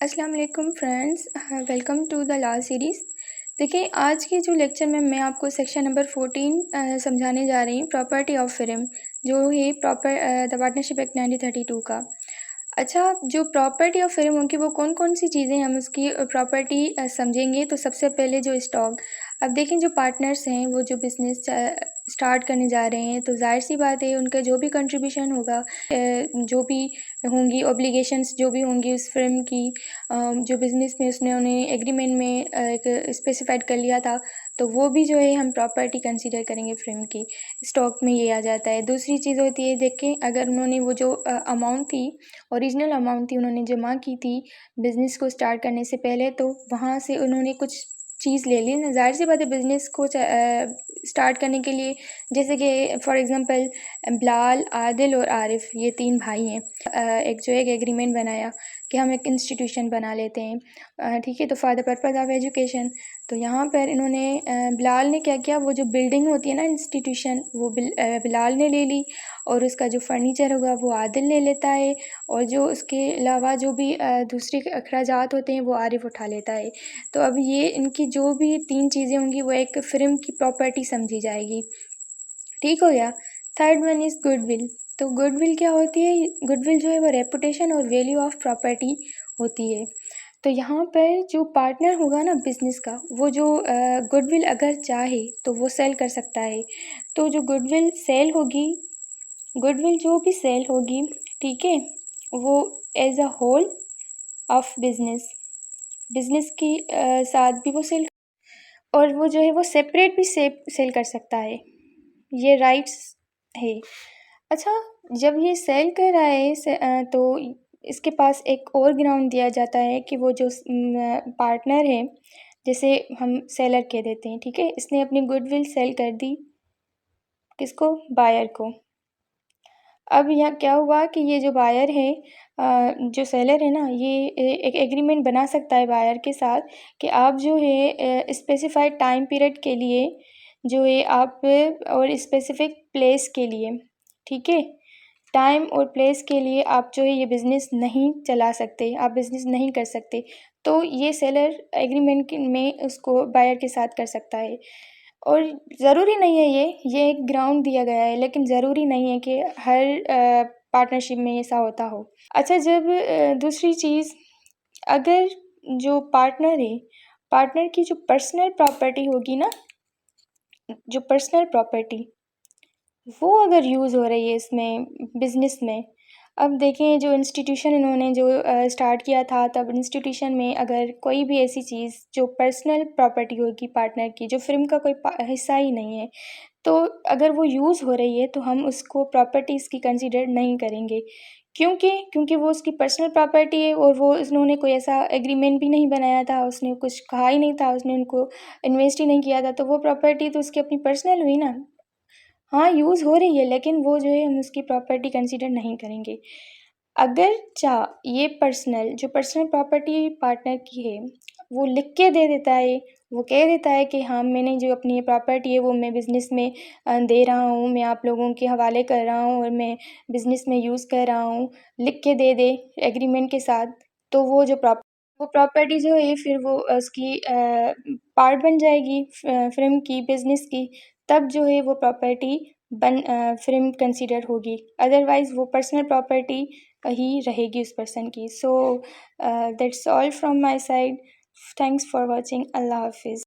अस्सलाम वालेकुम friends, welcome to the law series. देखिए, आज के जो लेक्चर में मैं आपको सेक्शन नंबर 14 समझाने जा रही हूँ, प्रॉपर्टी ऑफ फिल्म, जो है द पार्टनरशिप एक्ट 1932 का। अच्छा, जो प्रॉपर्टी ऑफ फिल्म होगी वो कौन कौन सी चीज़ें हम उसकी प्रॉपर्टी समझेंगे। तो सबसे पहले जो स्टॉक, अब देखें जो पार्टनर्स हैं वो जो बिज़नेस स्टार्ट करने जा रहे हैं, तो जाहिर सी बात है उनका जो भी कंट्रीब्यूशन होगा, जो भी होंगी ऑब्लिगेशंस जो भी होंगी उस फिल्म की, जो बिज़नेस में उसने उन्हें एग्रीमेंट में एक स्पेसिफाइड कर लिया था, तो वो भी जो है हम प्रॉपर्टी कंसीडर करेंगे फिल्म की। स्टॉक में ये आ जाता है। दूसरी चीज़ होती है, देखें अगर उन्होंने वो जो अमाउंट थी, ओरिजिनल अमाउंट थी, उन्होंने जमा की थी बिज़नेस को स्टार्ट करने से पहले, तो वहाँ से उन्होंने कुछ चीज़ ले ली ना। ज़ाहिर सी बात है बिज़नेस को स्टार्ट करने के लिए, जैसे कि फॉर एग्ज़ाम्पल बिलाल, आदिल और आरिफ, ये 3 भाई हैं। एक एग्रीमेंट बनाया कि हम एक इंस्टीट्यूशन बना लेते हैं, ठीक है, तो for the purpose of education. तो यहाँ पर इन्होंने बिलाल ने क्या किया, वो जो बिल्डिंग होती है ना इंस्टीट्यूशन, वो बिलाल ने ले ली, और उसका जो फर्नीचर होगा वो आदिल ले लेता है, और जो उसके अलावा जो भी दूसरे अखराजात होते हैं वो आरिफ उठा लेता है। तो अब ये इनकी जो भी 3 चीज़ें होंगी वो एक फिल्म की प्रॉपर्टी समझी जाएगी। ठीक हो गया। Third one is goodwill. तो गुडविल क्या होती है? गुडविल जो है वो रेपुटेशन और वैल्यू ऑफ प्रॉपर्टी होती है। तो यहाँ पर जो पार्टनर होगा ना बिज़नेस का, वो जो गुडविल अगर चाहे तो वो सेल कर सकता है। तो जो गुडविल सेल होगी, गुडविल जो भी सेल होगी, ठीक है, वो as a whole of business की साथ भी वो सेल, और वो जो है वो सेपरेट भी सेल कर सकता है। ये राइट्स है। अच्छा, जब ये सेल कर रहा है तो इसके पास एक और ग्राउंड दिया जाता है कि वो जो पार्टनर है, जैसे हम सेलर कह देते हैं, ठीक है, इसने अपनी गुडविल सेल कर दी किसको? बायर को। अब यहाँ क्या हुआ कि ये जो बायर है, जो सेलर है ना, ये एक एग्रीमेंट बना सकता है बायर के साथ कि आप जो है स्पेसिफाइड टाइम पीरियड के लिए जो है आप, और स्पेसिफिक प्लेस के लिए, ठीक है, टाइम और प्लेस के लिए आप जो है ये बिज़नेस नहीं चला सकते, आप बिज़नेस नहीं कर सकते। तो ये सेलर एग्रीमेंट में उसको बायर के साथ कर सकता है। और ज़रूरी नहीं है, ये एक ग्राउंड दिया गया है, लेकिन ज़रूरी नहीं है कि हर पार्टनरशिप में ऐसा होता हो। अच्छा, जब दूसरी चीज़, अगर जो पार्टनर है, पार्टनर की जो पर्सनल प्रॉपर्टी होगी ना, जो पर्सनल प्रॉपर्टी, वो अगर यूज़ हो रही है इसमें बिज़नेस में। अब देखें जो इंस्टीट्यूशन इन्होंने जो स्टार्ट किया था, तब इंस्टीट्यूशन में अगर कोई भी ऐसी चीज़ जो पर्सनल प्रॉपर्टी होगी पार्टनर की, जो फ़िल्म का कोई हिस्सा ही नहीं है, तो अगर वो यूज़ हो रही है तो हम उसको प्रॉपर्टी इसकी कंसीडर नहीं करेंगे। क्योंकि वो उसकी पर्सनल प्रॉपर्टी है, और वो उन्होंने कोई ऐसा एग्रीमेंट भी नहीं बनाया था, उसने कुछ कहा ही नहीं था, उसने उनको इन्वेस्ट ही नहीं किया था, तो वो प्रॉपर्टी तो उसकी अपनी पर्सनल हुई ना। हाँ, यूज़ हो रही है, लेकिन वो जो है हम उसकी प्रॉपर्टी कंसीडर नहीं करेंगे। अगर ये पर्सनल प्रॉपर्टी पार्टनर की है, वो लिख के दे देता है, वो कह देता है कि हाँ, मैंने जो अपनी ये प्रॉपर्टी है वो मैं बिज़नेस में दे रहा हूँ, मैं आप लोगों के हवाले कर रहा हूँ, और मैं बिज़नेस में यूज़ कर रहा हूँ, लिख के दे दे एग्रीमेंट के साथ, तो वो प्रॉपर्टी जो है फिर वो उसकी पार्ट बन जाएगी फ़िल्म की, बिज़नेस की। तब जो है वो प्रॉपर्टी फ़िल्म कंसीडर होगी, अदरवाइज़ वो पर्सनल प्रॉपर्टी ही रहेगी उस पर्सन की। So that's all from my side. Thanks for watching. अल्लाह हाफ़िज़।